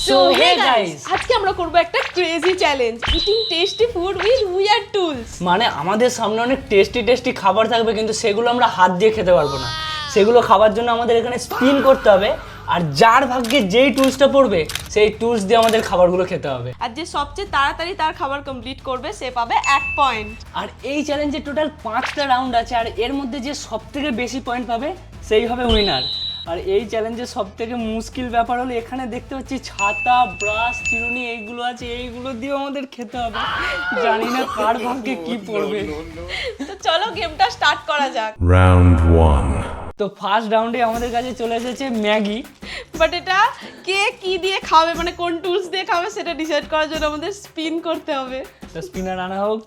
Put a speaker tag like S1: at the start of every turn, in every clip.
S1: So hey guys,
S2: আজকে আমরা করব একটা crazy challenge, eating tasty food with weird tools.
S1: মানে আমাদের সামনে অনেক টেস্টি খাবার থাকবে, কিন্তু সেগুলো আমরা হাত দিয়ে খেতে পারবো না। সেগুলো খাবার জন্য আমাদের এখানে স্পিন করতে হবে, আর যার ভাগ্যে যেই টুলসটা পড়বে সেই টুলস দিয়ে আমাদের খাবারগুলো খেতে হবে।
S2: আর যে সবচেয়ে তাড়াতাড়ি তার খাবার কমপ্লিট করবে সে পাবে 1 পয়েন্ট।
S1: আর এই চ্যালেঞ্জে টোটাল 5টা রাউন্ড আছে, আর এর মধ্যে যে সবথেকে বেশি পয়েন্ট পাবে সেই হবে উইনার। আর এই চ্যালেঞ্জের সবথেকে মুশকিল ব্যাপার হলো এখানে দেখতে পাচ্ছি ছাতা, ব্রাশ, চিরুনি এইগুলো আছে, এইগুলো দিয়ে আমাদের খেতে হবে। জানি না কার ভাগ্যে কি পড়বে।
S2: তো চলো গেমটা স্টার্ট করা যাক।
S3: Round 1.
S1: তো ফার্স্ট রাউন্ডে আমাদের কাছে চলে এসেছে ম্যাগি।
S2: বাট এটা কে কি দিয়ে খাবে, মানে কোন টুলস দিয়ে খাবে সেটা ডিসাইড করার জন্য আমাদের স্পিন করতে হবে।
S1: তো স্পিনার আনা হোক।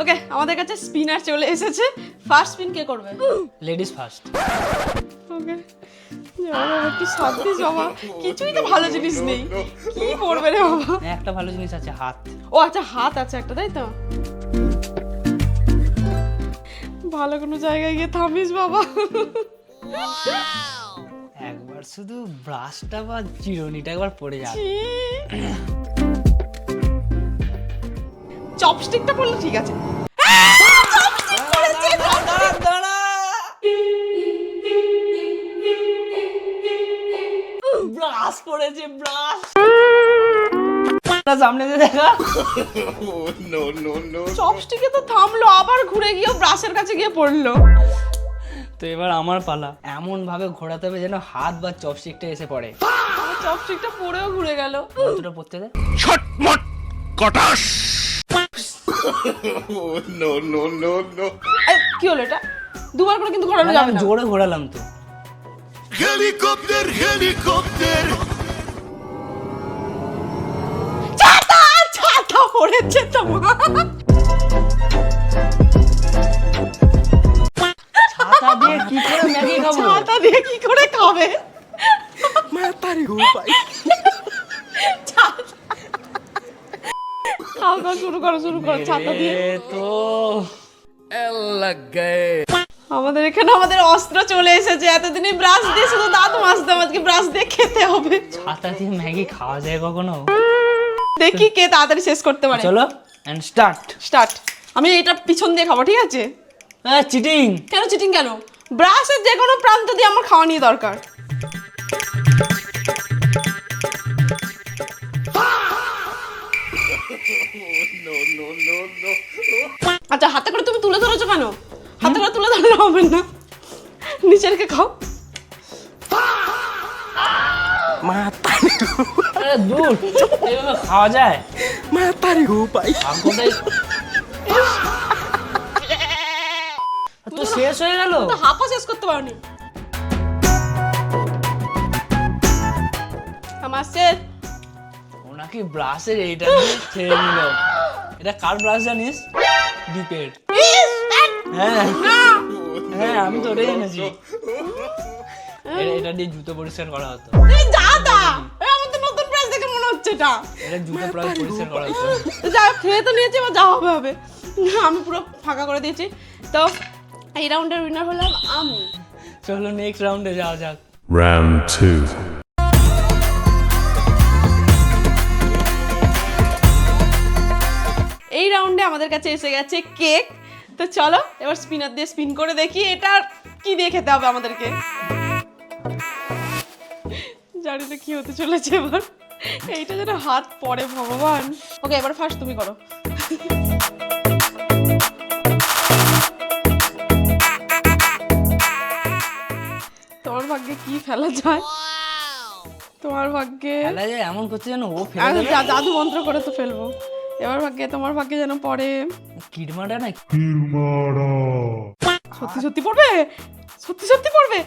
S2: ওকে, আমাদের কাছে স্পিনার চলে এসেছে। ফার্স্ট স্পিন কে করবে?
S1: Ladies first.
S2: ওকে, কি শান্তি জমা, কিছুই তো ভালো জিনিস নেই, কি করবে রে বাবা?
S1: একটা ভালো জিনিস আছে, হাত।
S2: ও আচ্ছা, হাত আছে একটা, তাই তো? ভালো কোনো জায়গায় গিয়ে থামিস বাবা।
S1: একবার শুধু ব্রাশটা বা চিরুনিটা একবার পড়ে যাবে।
S2: চপস্টিকটা পড়লে ঠিক আছে।
S1: ব্রাশ পড়েছে, ব্রাশ। সামনে দিয়ে দেখা।
S2: চপস্টিকে তো থামলো, আবার ঘুরে গিয়ে ব্রাশের কাছে গিয়ে পড়লো।
S1: তো এবার আমার পালা। এমন ভাবে ঘোরাতে হবে যেন হাত বা চপস্টিকটা এসে পড়ে।
S2: চপস্টিকটা পড়েও ঘুরে গেল।
S1: দুটো পড়তে দে।
S3: ছটমট কটাস।
S2: এই, কি হলো এটা? দুবার করে কিন্তু ঘোরানো যাবে
S1: আমি
S2: না।
S1: জোরে ঘোরালাম তো।
S3: Helicopter helicopter.
S2: ছাতা ছাতা পড়েছে তোমার।
S1: ছাতা দিয়ে কি করে ম্যাগি খাবো?
S2: ছাতা দিয়ে কি করে খাবে? খাও খাও, শুরু করো ছাতা দিয়ে।
S1: এ তো
S2: আমাদের এখানে আমাদের অস্ত্র চলে এসেছে। এতদিনে ব্রাশ দিয়ে শুধু দাঁত মাজতাম, আজকে ব্রাশ দিয়ে খেতে হবে।
S1: ছাতা দিয়ে ম্যাগি খাওয়া যায় কখনো?
S2: দেখি কে তাড়াতাড়ি শেষ করতে পারে।
S1: চলো এন্ড স্টার্ট।
S2: স্টার্ট। আমি এটা পিছন দিয়ে খাবো, ঠিক আছে?
S1: হ্যাঁ, চিটিং।
S2: কেন চিটিং কেন? ব্রাশের যে কোনো প্রান্ত দিয়ে আমার খাওয়া নিয়ে দরকার। আচ্ছা, হাতে করে তুমি তুলে ধরেছো কেন? হাতে করে তুলে ধরলে হবে না, নিচে রেখে খাও।
S1: আরে দূর, এইভাবে খাওয়া যায়? ভাগ্যটাই তো শেষ হয়ে গেল।
S2: তো হাফও শেষ করতে পারোনি। আমার শেষ।
S1: ওনাকে ব্রাশের এইটা দিয়ে ছেড়ে নিল। এটা কার ব্রাশ জানিস? ডিপের। হ্যাঁ হ্যাঁ, আমি তো ওটাই জেনেছি। এটা দিয়ে জুতো পরিষ্কার করা হতো।
S2: এই যা তা, আমার তো নতুন ব্রাশ দেখে মনে হচ্ছে এটা।
S1: এটা জুতো প্রায় পরিষ্কার করা হতো।
S2: যা খেয়ে তো নিয়েছি, এবার যা হবে হবে। আমি পুরো ফাঁকা করে দিয়েছি। তো এই রাউন্ডের উইনার হলাম আমি।
S1: চলো নেক্সট রাউন্ডে যাওয়া যাক।
S3: Round 2.
S2: এই রাউন্ডে আমাদের কাছে এসে গেছে কেক। তো চলো এবার স্পিনার দিয়ে স্পিন করে দেখি এটা কি দিয়ে খেতে হবে আমাদেরকে। জানি না কি হতে চলেছে এবার। এইটা যেন হাত পড়ে, ভগবান। ওকে, এবার ফার্স্ট তুমি করো। তোমার ভাগ্যে কি ফেলা যায়? তোমার ভাগ্যে
S1: খেলা যায় এমন করছে যেন ও ফেলে
S2: আমি
S1: দেবে।
S2: জাদু মন্ত্র করে তো ফেলবো। এবার ভাগ্যে, তোমার ভাগ্যে যেন পড়ে।
S1: কিডমাটা না।
S2: সত্যি সত্যি পড়বে, সত্যি সত্যি পড়বে।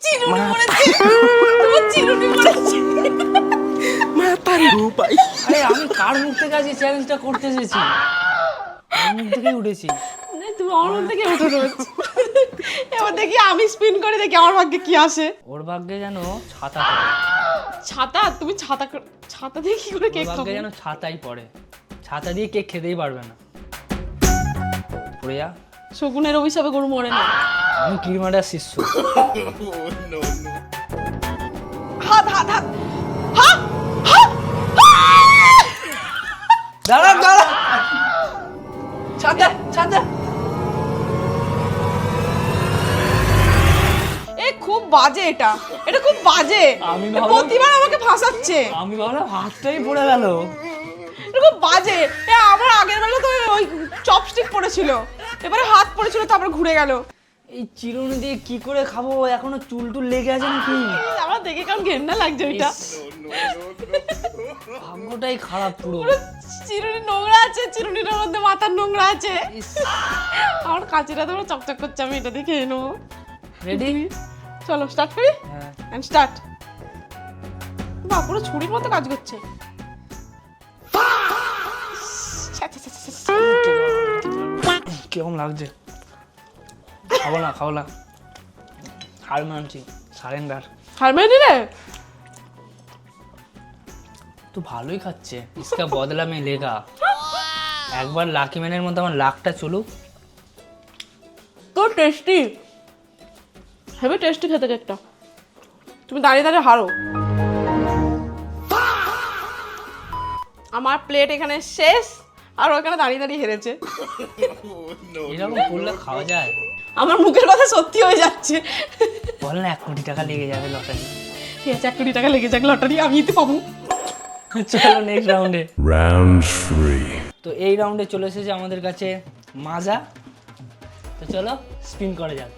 S2: চিরুনি পড়েছে, তোমার চিরুনি পড়েছে।
S1: আরে আমি কার মুখ থেকে আজ এই চ্যালেঞ্জটা করতে এসেছি? আমার মুখ থেকেই উঠেছি।
S2: তুমি আমার মন থেকে উঠে রয়েছে। এবার দেখি আমি স্পিন করে দেখি আমার ভাগ্যে কি আসে।
S1: ওর ভাগ্যে যেন ছাতা পড়ে।
S2: ছাতা, তুমি ছাতা দিয়ে কি করে কেক খাবে?
S1: যেন ছাতাই পড়ে, ছাতা দিয়ে কেক খেতেই পারবে না। পড়ে যা।
S2: শকুনের অভিশাপে গরু মরে না।
S1: আমি কিরমাটার শিষ্য।
S2: হাত হাত হাত
S1: দাঁড়া দাঁড়া, ছাতা ছাতা।
S2: এ খুব বাজে, এটা খুব বাজে।
S1: আমি ভাবলাম-
S2: প্রতিবার আমাকে ফাঁসাচ্ছে।
S1: আমি ভাবলাম হাতটাই পড়ে গেল।
S2: এটা খুব বাজে। আমার আগের বেলা তো ওই চপস্টিক পড়েছিল, এবারে হাত পড়েছিল, তারপর ঘুরে গেল।
S1: এই চিরুনি দিয়ে কি করে খাবো? এখনো চুল টুল লেগে আছে নাকি?
S2: আমার দেখে কেমন ঘেন্না লাগছে ওইটা।
S1: ভাগ্যটাই খারাপ পুরো।
S2: চিরুনি নোংরা আছে, চিরুনির মধ্যে মাথার নোংরা আছে।
S1: ইস,
S2: আমার কাঁচিটা তো চকচক করছে, আমি এটা দিয়ে খেয়ে নেবো।
S1: রেডি?
S2: চলো স্টার্ট করি।
S1: হ্যাঁ।
S2: And start. বাহ, পুরো ছুরির মতো কাজ করছে।
S1: কেমন লাগছে? খাবো না, খাবো না, হার মানছি, সারেন্ডার।
S2: হার মেরে দিলে?
S1: তো ভালোই খাচ্ছে। ইসকা বদলা মে লেগা। একবার লাকি ম্যানের মধ্যে আমার লাকটা চলুক।
S2: তো টেস্টি, হেভি টেস্টি খেতে কেকটা। তুমি দাঁড়িয়ে দাঁড়িয়ে হারো। আমার প্লেট এখানে শেষ, আর ওখানে দাঁড়িয়ে দাঁড়িয়ে হেরেছে।
S1: এরকম করলে খাওয়া যায়?
S2: আমার মুখের কথা সত্যি হয়ে যাচ্ছে।
S1: বল না 1 কোটি টাকা লেগে যাবে লটারি।
S2: ঠিক আছে, 1 কোটি টাকা লেগে যাক লটারি, আমি তো পাবো।
S1: চলো নেক্সট রাউন্ডে।
S3: Round 3.
S1: তো এই রাউন্ডে চলে এসেছে আমাদের কাছে মাজা। তো চলো স্পিন করা যাক।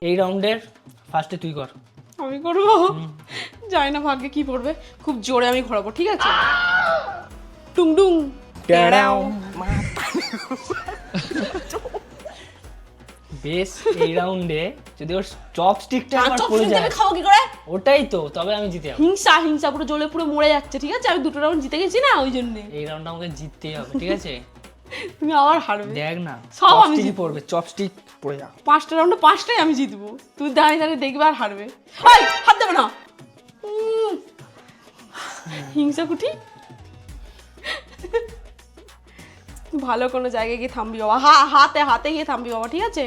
S1: এই রাউন্ডের ফার্স্টে তুই কর।
S2: আমি করবো? জানি না ভাগ্যে কি পড়বে, খুব জোরে আমি ঘোরাবো, ঠিক আছে? টুংডুং টেড়াও।
S1: বেশ, এই রাউন্ডে যদি ওর চপস্টিকটা আমার পড়ে
S2: চপস্টিক
S1: যায়,
S2: দিয়ে খাও কি করে?
S1: ওটাই তো, তবে আমি জিতে যাবো।
S2: হিংসা হিংসা পুরো জ্বলে পুরো মরে যাচ্ছে, ঠিক আছে? আমি 2টো রাউন্ড জিতে গেছি না, ওই জন্য।
S1: এই রাউন্ডটা আমাকে জিততেই হবে, ঠিক আছে?
S2: তুমি আবার হারবে।
S1: দেখ না,
S2: সব আমি
S1: চপস্টিকই
S2: জিতবো।
S1: পড়বে, চপস্টিক পড়ে যা।
S2: 5টা রাউন্ডে 5টাই আমি জিতবো। তুই দাঁড়িয়ে দাঁড়িয়ে দেখবে আর হারবে। এই, হাত দেবে না। হিংসা কুটি। ভালো কোনো জায়গায় গিয়ে থামবি বাবা। হাতে হাতে গিয়ে থামবি বাবা, ঠিক আছে?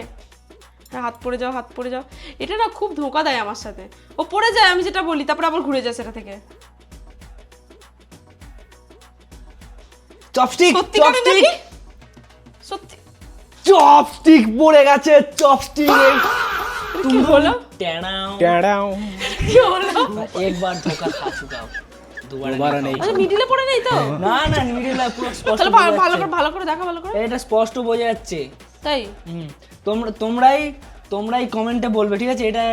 S2: হ্যাঁ, হাত পড়ে যাও, হাত পড়ে যাও। এটা না খুব ধোঁকা দেয় আমার সাথে। ও পড়ে যায়, আমি যেটা বলি, তারপরে আবার ঘুরে যায় সেটা থেকে।
S1: চপস্টিক,
S2: সত্যিকারের
S1: চপস্টিক,
S2: নাকি? সত্যি
S1: চপস্টিক পড়ে গেছে, চপস্টিক।
S2: কি হলো?
S1: টেড়াও।
S2: কি হলো?
S1: একবার ধোকা খা চুকা, দুবারা নেই।
S2: আচ্ছা, মিডিলে পড়ে নেই তো?
S1: না না, মিডিল পুরো স্পষ্ট
S2: তাহলে
S1: বোঝা
S2: ভালো
S1: যাচ্ছে।
S2: করে ভালো করে দেখা, ভালো করে।
S1: এটা স্পষ্ট বোঝা যাচ্ছে।
S2: তাই
S1: তোমরাই কমেন্টে বলবে, ঠিক আছে? এটা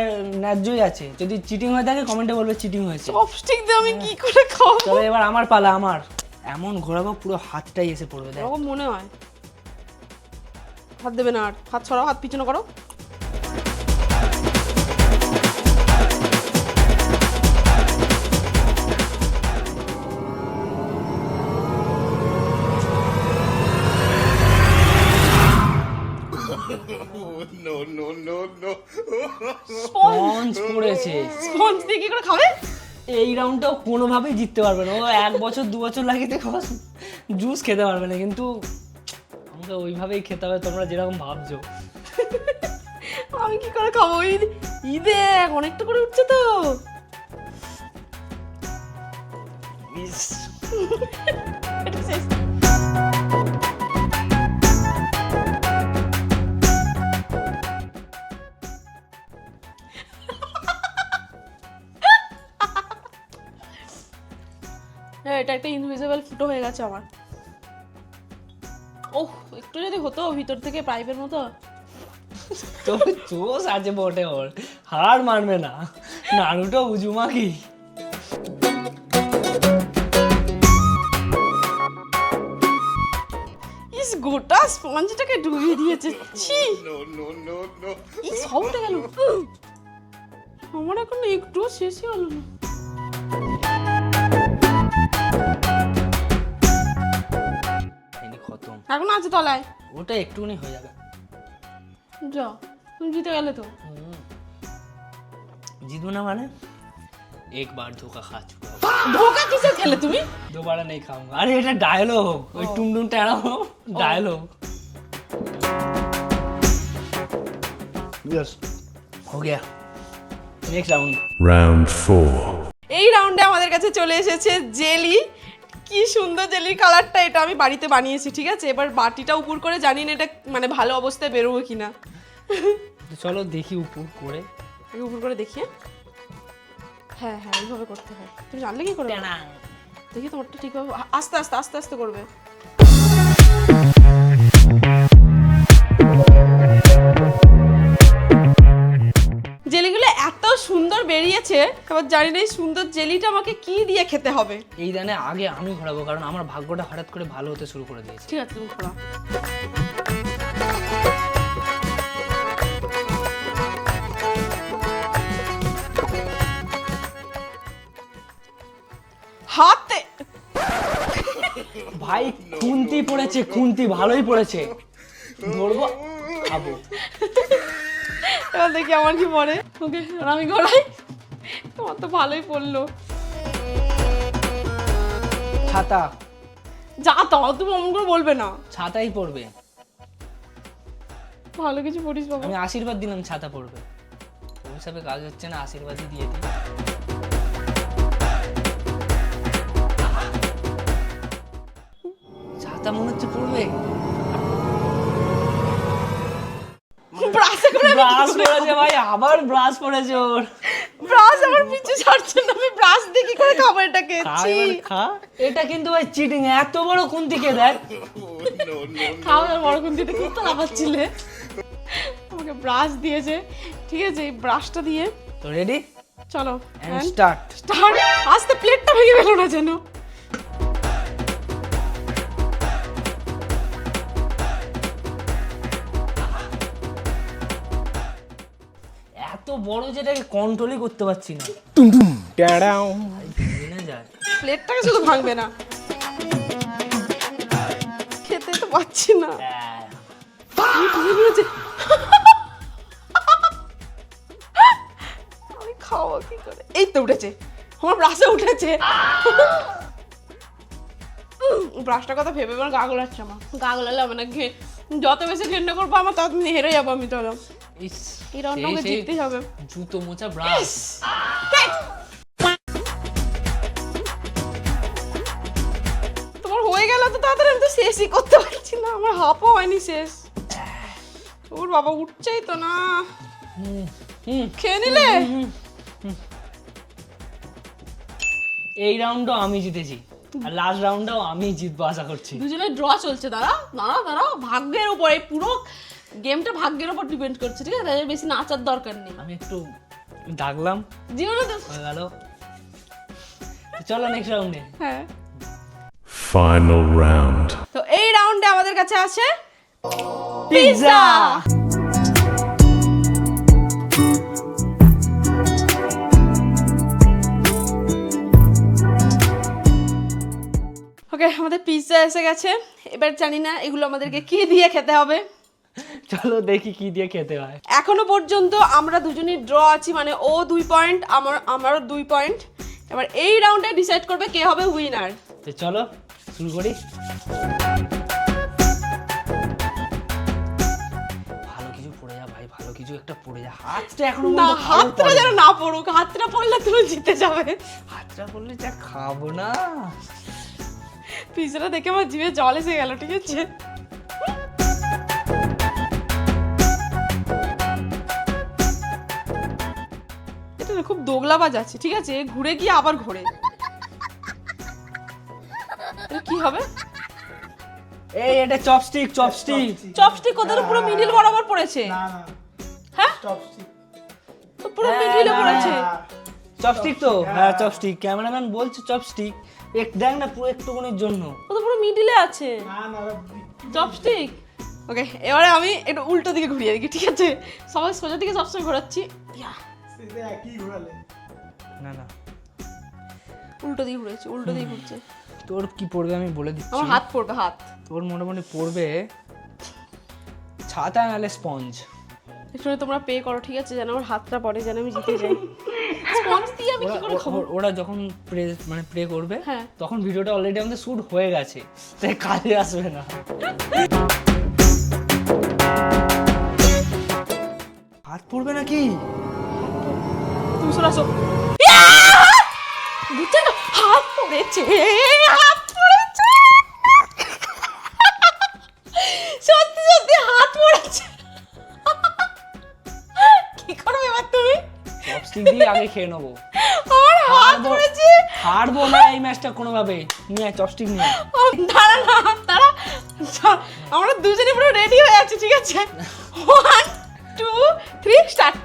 S1: ন্যায্যই আছে। যদি চিটিং হয়ে থাকে কমেন্টে বলবে চিটিং হয়েছে।
S2: চপস্টিক দিয়ে আমি কি করে খাবো?
S1: তবে এবার আমার পালা। আমার এমন ঘোরাবো পুরো হাতটাই এসে পড়বে। দেখ,
S2: এরকম মনে হয়। হাত দেবে না, আর হাত ছড়াও, হাত পিছনে করো।
S1: স্পঞ্জ পড়েছে।
S2: স্পঞ্জ দিয়ে কি করে খাবে?
S1: এই রাউন্ডটাও কোনোভাবেই জিততে পারবে না। ও 1 বছর 2 বছর লাগিয়ে দেখো জুস খেতে পারবে না, কিন্তু আমাকে ওইভাবেই খেতে হবে তোমরা যেরকম ভাবছো।
S2: আমি কি করে খাবো? ঈদে অনেকটা করে উঠছে তো। এটা শেষ। এটা একটা ইনভিজিবল ফুটো হয়ে গেছে আমার। ওহ, একটু যদি হতো ভিতর থেকে পাইপের মতো।
S1: তবে জোস আছে বটে ওর, হার মানবে না। Naruto Uzumaki.
S2: ইস, গোটা স্পঞ্জটাকে ডুবিয়ে দিয়েছে। ছি, এই সবটা গেল। আমার এখন একটু শেষই হলো না।
S1: খতম।
S2: এখন আছে তলায়।
S1: ওটা একটুখানি হয়ে যাবে।
S2: যা, তুমি জিতে গেলে তো।
S1: হুম। জিতবো না মানে एक बार धोखा खा चुका हूँ,
S2: ধোকা কিসে খেলে তুমি?
S1: दोबारा नहीं खाऊंगा। अरे এটা डायलॉग ওই টুমটুম টেড়া डायलॉग। यस हो गया। Next round.
S3: Round 4.
S2: এই রাউন্ডে আমাদের কাছে চলে এসেছে জেলি। কি সুন্দর জেলির কালারটা, এটা আমি বাড়িতে বানিয়েছি, ঠিক আছে? এবার বাটিটা উপর করে, জানি না এটা মানে ভালো অবস্থায় বেরোবে কিনা।
S1: তো চলো দেখি উপর করে।
S2: আগে উপর করে দেখি। হ্যাঁ হ্যাঁ এইভাবে করতে হয়। তুমি জানলে কি করে? দেখি তোমারটা ঠিকভাবে আস্তে আস্তে আস্তে আস্তে করবে। জেলিগুলো এত সুন্দর বেরিয়েছে, এবার জানি না এই সুন্দর জেলিটা আমাকে কি দিয়ে খেতে হবে।
S1: এই দানে আগে আমি ঘোরাবো, কারণ আমার ভাগ্যটা হঠাৎ করে ভালো হতে শুরু করে দিয়েছে।
S2: ঠিক আছে তুমি ঘোরাও। হাতে
S1: ভাই খুন্তি পড়েছে, খুন্তি ভালোই পড়েছে। ধরবো খাবো।
S2: এবার দেখি আমার কি পড়ে। ওকে আমি ঘোরাই। তোমার তো ভালোই পড়লো।
S1: ছাতা।
S2: যা তাও তুমি অমন করে বলবে না।
S1: ছাতাই পড়বে।
S2: ভালো কিছু পড়িস বাবা।
S1: আমি আশীর্বাদ দিলাম ছাতা পড়বে। ওই হিসাবে কাজ হচ্ছে না, আশীর্বাদই দিয়ে দিই। ছাতা মনে হচ্ছে পড়বে।
S2: ব্রাশে করে
S1: ব্রাশ পড়েছে ভাই, আবার ব্রাশ পড়েছে ওর।
S2: ব্রাশ আমার পিছু ছাড়ছে না, আমি ব্রাশ দিয়ে কি করে খাবো এটাকে?
S1: খা এবার খা। এটা কিন্তু ভাই চিটিং, এত বড় খুন্তি কে দেয়?
S2: খাও আর বড় কোন দিতে খুব তো লাফাচ্ছিলে। আমাকে ব্রাশ দিয়েছে, ঠিক আছে? এই ব্রাশটা দিয়ে
S1: তো রেডি
S2: চলো
S1: এন্ড স্টার্ট।
S2: স্টার্ট। আস্তে প্লেটটা ভেঙে গেল না যেন।
S1: এত বড় যেটাকে কন্ট্রোলই করতে পারছি না। ভেঙে না যায়।
S2: প্লেটটাকে শুধু ভাঙবে না, খেতে তো পাচ্ছি না। আমি খাওয়া কি করে? এই তো উঠেছে, আমার ব্রাশে উঠেছে। ব্রাশটার কথা ভেবে আমার গা গোলাচ্ছে। আমার গা গোলালে হবে না, যত বেশি ঘেন্না করবো আমার তত হেরে যাবো আমি। চলো
S1: ইস,
S2: এই রাউন্ডটা আমাকে
S1: সেই
S2: জিততেই হবে।
S1: জুতো মোছা ব্রাশ।
S2: তোমার হয়ে গেল তো তাড়াতাড়ি, আমি তো শেষই করতে পারছি না, আমার হাফও হয়নি শেষ। ওর বাবা উঠছেই তো না। খেয়ে নিলে?
S1: এই রাউন্ডও আমি জিতেছি, আর লাস্ট রাউন্ডটাও আমি জিতবো আশা করছি।
S2: দুজনের ড্র চলছে। দাঁড়াও ভাগ্যের উপর, এই পুরো গেমটা ভাগ্যের উপর ডিপেন্ড করছে, ঠিক আছে? তাই বেশি নাচার দরকার নেই।
S1: আমি একটু ডাকলাম,
S2: জীবনে তো
S1: হয়ে গেল। চলো নেক্সট রাউন্ডে।
S2: হ্যাঁ।
S3: Final round.
S2: তো এই রাউন্ডে আমাদের কাছে আছে
S1: পিৎজা।
S2: ওকে, আমাদের পিৎজা এসে গেছে। এবার জানি না এগুলো আমাদেরকে কি দিয়ে খেতে হবে।
S1: চলো দেখি কি দিয়ে খেতে হয়।
S2: এখনো পর্যন্ত আমরা দুজনেই ড্র আছি, মানে ও 2 পয়েন্ট, আমারও 2 পয়েন্ট। এবার এই রাউন্ডে ডিসাইড করবে কে হবে উইনার।
S1: তো চলো শুরু করি। ভালো কিছু পড়ে যা ভাই, ভালো কিছু একটা পড়ে যা। হাতটা এখনো
S2: না,
S1: পর্যন্ত ভালো
S2: হাতটা
S1: পড়েনি।
S2: যেন না পড়ুক। হাতটা পড়লে তুমি জিতে যাবে।
S1: হাতটা পড়লে যা খাবো না।
S2: পিৎজাটা দেখে আমার জিভে জল এসে গেল, ঠিক আছে? এটা না খুব দোগলাবাজ আছে, ঠিক আছে? ঘুরে গিয়ে আবার ঘোরে। এটা কি হবে?
S1: এই এটা চপস্টিক, চপস্টিক।
S2: চপস্টিক ওদের পুরো মিডিল বরাবর পড়েছে। হ্যাঁ, তো পুরো মিডিলে পড়েছে।
S1: চপস্টিক তো, হ্যাঁ চপস্টিক। ক্যামেরাম্যান বলছে চপস্টিক। এক দেখ না পুরো একটুকুনির জন্য।
S2: ও তো পুরো মিডিলে আছে। চপস্টিক। ওকে, এবারে আমি একটু উল্টো দিকে ঘুরিয়ে দিই, ঠিক আছে? সবাই সোজা দিকে সবসময় ঘোরাচ্ছি।
S1: না না,
S2: উল্টো দিকে ঘুরেছি, উল্টো দিকে ঘুরছে।
S1: তোর কি পড়বে আমি বলে দিচ্ছি।
S2: আমার হাত পড়বে, হাত।
S1: তোর মোটামুটি পড়বে ছাতা নাহলে স্পঞ্জ।
S2: এখানে তোমরা পে করো, ঠিক আছে? যেন আমার হাতটা পড়ে, যেন আমি জিতে যাই। স্পঞ্জ দিয়ে আমি কি করে খাবো?
S1: ওরা যখন প্রে করবে
S2: হ্যাঁ।
S1: তখন ভিডিওটা অলরেডি আমাদের শুট হয়ে গেছে, তাই কাজে আসবে না। হাত পড়বে নাকি?
S2: তুমি সরে আসো। বুঝছো না? হাত পড়েছে, হাত পড়েছে। সত্যি সত্যি হাত পড়েছে। কি করবে এবার তুমি?
S1: চপস্টিক দিয়ে আগে খেয়ে নেবো।
S2: আমার হাত পড়েছে।
S1: হারবো না এই ম্যাচটা কোনোভাবে। নিয়ে চপস্টিক নিয়ে।
S2: দাঁড়া না, দাঁড়া। আমরা দুজনে পুরো রেডি হয়ে আছি, ঠিক আছে? 1 2 3 স্টার্ট।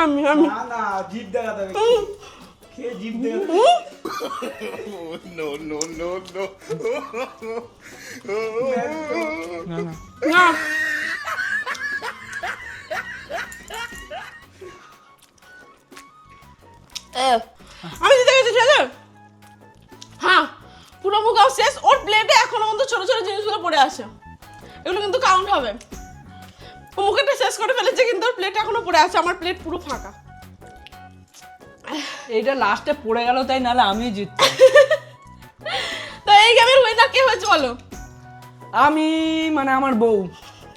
S2: আমি
S1: না না, জিভ দেখাতে হবে। খেয়ে জিভ দেখাতে। না না।
S2: না। আমি জিতে গেছি, ঠিক আছে? হ্যাঁ, পুরো মুখাও শেষ। ওর প্লেটে এখনো পর্যন্ত ছোট ছোট জিনিসগুলো পড়ে আছে, এগুলো কিন্তু কাউন্ট হবে। ও মুখেটা শেষ করে ফেলেছে, কিন্তু ওর প্লেট এখনো পড়ে আছে। আমার প্লেট পুরো ফাঁকা।
S1: এইটা লাস্টে পড়ে গেল তাই, নাহলে আমিও জিততাম।
S2: তো এই গেমের উইনার কে হয়েছে বলো?
S1: আমি মানে আমার বউ।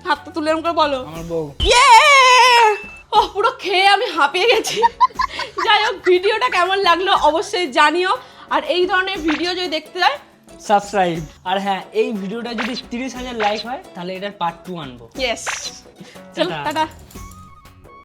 S2: হাতটা তুলে এরকম করে বলো।
S1: আমার বউ।
S2: ইয়ে! ওহ, পুরো খেয়ে আমি হাঁপিয়ে গেছি। যাই হোক, ভিডিওটা কেমন লাগলো অবশ্যই জানিও। আর এই ধরনের ভিডিও যদি দেখতে চাই,
S1: সাবস্ক্রাইব। আর হ্যাঁ, এই ভিডিওটা যদি 30,000 লাইক হয় তাহলে এটার পার্ট 2 আনবো।
S2: ইয়েস। চলো,
S1: টাটা।
S2: টাটা।